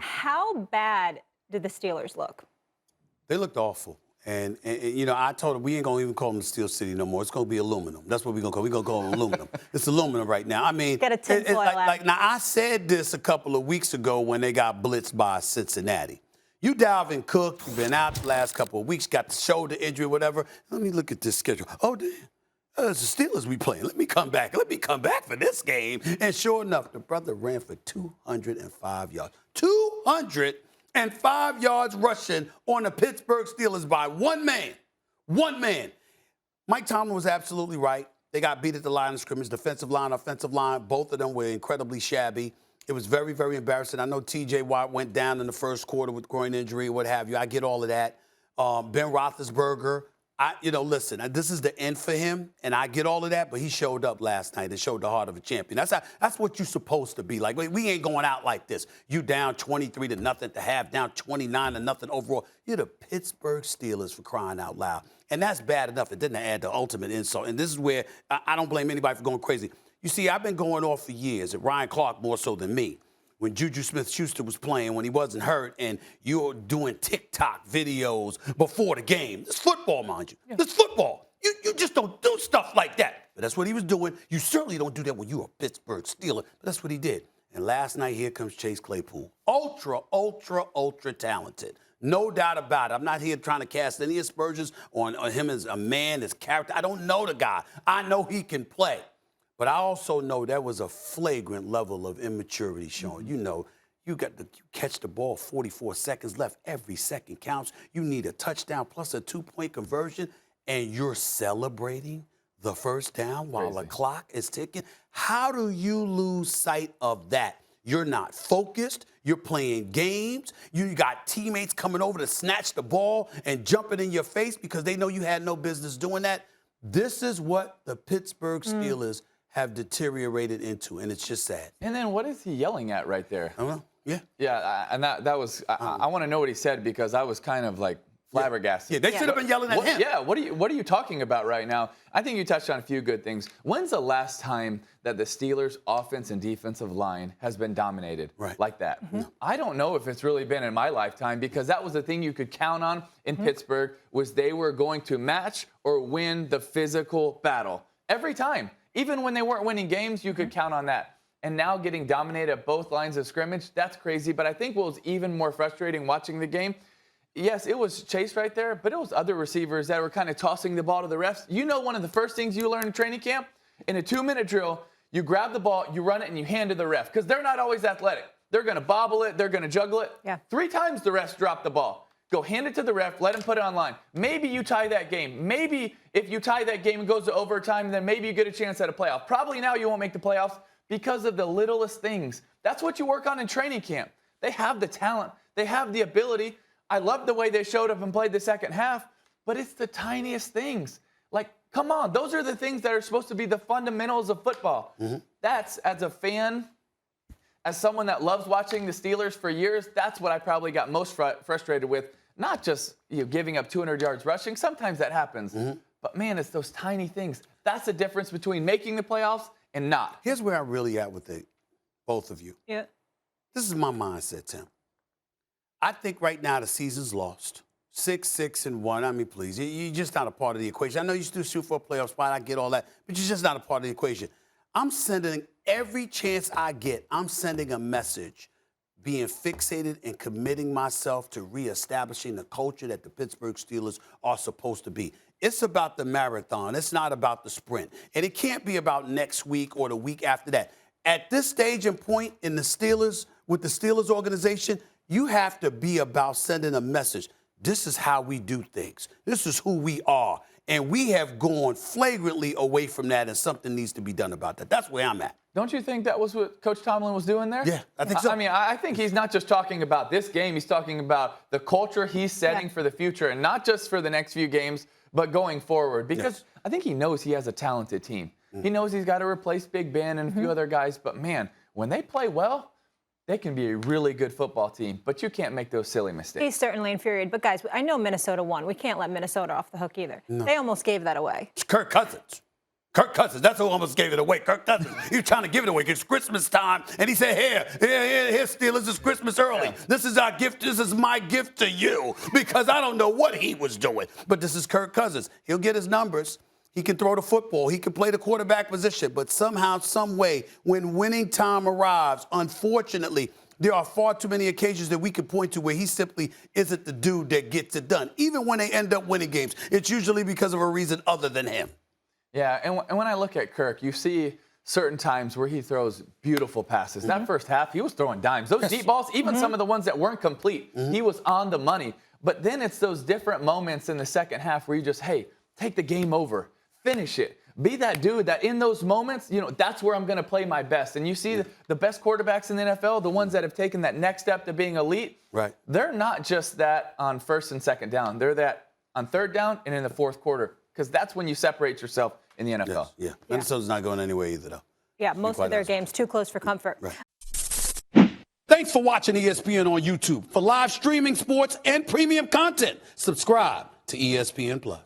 How bad did the Steelers look? They looked awful. And you know, I told them we ain't going to even call them the Steel City no more. It's going to be aluminum. That's what we're going to call it. We're going to call them aluminum. It's aluminum right now. I mean, get a tinfoil like now, I said this a couple of weeks ago when they got blitzed by Cincinnati. You Dalvin Cook, you've been out the last couple of weeks, got the shoulder injury, whatever. Let me look at this schedule. Oh, damn. It's the Steelers we playing. Let me come back. Let me come back for this game. And sure enough, the brother ran for 205 yards. 205 yards rushing on the Pittsburgh Steelers by one man. One man. Mike Tomlin was absolutely right. They got beat at the line of scrimmage. Defensive line, offensive line, both of them were incredibly shabby. It was very, very embarrassing. I know T.J. Watt went down in the first quarter with groin injury, what have you. I get all of that. Ben Roethlisberger, listen, this is the end for him, and I get all of that, but he showed up last night and showed the heart of a champion. That's what you're supposed to be like. We ain't going out like this. You down 23-0 at the half, down 29-0 overall. You're the Pittsburgh Steelers, for crying out loud. And that's bad enough. It didn't add the ultimate insult. And this is where I don't blame anybody for going crazy. You see, I've been going off for years, and Ryan Clark more so than me. When Juju Smith-Schuster was playing, when he wasn't hurt, and you were doing TikTok videos before the game. It's football, mind you. Yeah. It's football. You just don't do stuff like that. But that's what he was doing. You certainly don't do that when you're a Pittsburgh Steeler. But that's what he did. And last night, here comes Chase Claypool. Ultra, ultra, ultra talented. No doubt about it. I'm not here trying to cast any aspersions on him as a man, his character. I don't know the guy. I know he can play. But I also know there was a flagrant level of immaturity shown. You know, you catch the ball, 44 seconds left. Every second counts. You need a touchdown plus a 2-point conversion, and you're celebrating the first down while the clock is ticking. How do you lose sight of that? You're not focused. You're playing games. You got teammates coming over to snatch the ball and jumping in your face because they know you had no business doing that. This is what the Pittsburgh Steelers have deteriorated into, and it's just sad. And then what is he yelling at right there? I don't know. Yeah. Yeah, and that was, I want to know what he said because I was kind of like flabbergasted. Yeah, they should have been yelling at him. Yeah, what are you talking about right now? I think you touched on a few good things. When's the last time that the Steelers' offense and defensive line has been dominated like that? I don't know if it's really been in my lifetime because that was the thing you could count on in Pittsburgh was they were going to match or win the physical battle every time. Even when they weren't winning games, you could count on that. And now getting dominated at both lines of scrimmage, that's crazy. But I think what was even more frustrating watching the game, yes, it was Chase right there, but it was other receivers that were kind of tossing the ball to the refs. You know one of the first things you learn in training camp? In a 2-minute drill, you grab the ball, you run it, and you hand it to the ref because they're not always athletic. They're going to bobble it. They're going to juggle it. Yeah. 3 times the refs dropped the ball. Go hand it to the ref, let him put it online. Maybe you tie that game. Maybe if you tie that game and goes to overtime, then maybe you get a chance at a playoff. Probably now you won't make the playoffs because of the littlest things. That's what you work on in training camp. They have the talent. They have the ability. I love the way they showed up and played the second half, but it's the tiniest things. Like, come on, those are the things that are supposed to be the fundamentals of football. That's, as a fan, as someone that loves watching the Steelers for years, that's what I probably got most frustrated with. Not just giving up 200 yards rushing. Sometimes that happens. But, man, it's those tiny things. That's the difference between making the playoffs and not. Here's where I'm really at with both of you. Yeah. This is my mindset, Tim. I think right now the season's lost. 6-1. I mean, please. You're just not a part of the equation. I know you still shoot for a playoff spot. I get all that. But you're just not a part of the equation. I'm sending every chance I get, I'm sending a message being fixated and committing myself to reestablishing the culture that the Pittsburgh Steelers are supposed to be. It's about the marathon. It's not about the sprint. And it can't be about next week or the week after that. At this stage and point in the Steelers, with the Steelers organization, you have to be about sending a message. This is how we do things. This is who we are. And we have gone flagrantly away from that, and something needs to be done about that. That's where I'm at. Don't you think that was what Coach Tomlin was doing there? Yeah, I think so. I mean, I think he's not just talking about this game. He's talking about the culture he's setting for the future, and not just for the next few games, but going forward. Because I think he knows he has a talented team. He knows he's got to replace Big Ben and a few other guys. But, man, when they play well, they can be a really good football team. But you can't make those silly mistakes. He's certainly infuriated. But, guys, I know Minnesota won. We can't let Minnesota off the hook either. No. They almost gave that away. It's Kirk Cousins. Kirk Cousins, that's who almost gave it away. Kirk Cousins, he was trying to give it away. It's Christmas time, and he said, here, Steelers, it's Christmas early. Yeah. This is our gift. This is my gift to you, because I don't know what he was doing. But this is Kirk Cousins. He'll get his numbers. He can throw the football. He can play the quarterback position. But somehow, some way, when winning time arrives, unfortunately, there are far too many occasions that we could point to where he simply isn't the dude that gets it done. Even when they end up winning games, it's usually because of a reason other than him. Yeah, and when I look at Kirk, you see certain times where he throws beautiful passes. That first half, he was throwing dimes. Those deep balls, even some of the ones that weren't complete, he was on the money. But then it's those different moments in the second half where you just, hey, take the game over, finish it. Be that dude that in those moments, that's where I'm going to play my best. And you see the best quarterbacks in the NFL, the ones that have taken that next step to being elite, right? They're not just that on first and second down. They're that on third down and in the fourth quarter. Because that's when you separate yourself in the NFL. Yes, yeah. Minnesota's not going anywhere either, though. Yeah, most of their games too close for comfort. Right. Thanks for watching ESPN on YouTube. For live streaming, sports, and premium content, subscribe to ESPN+.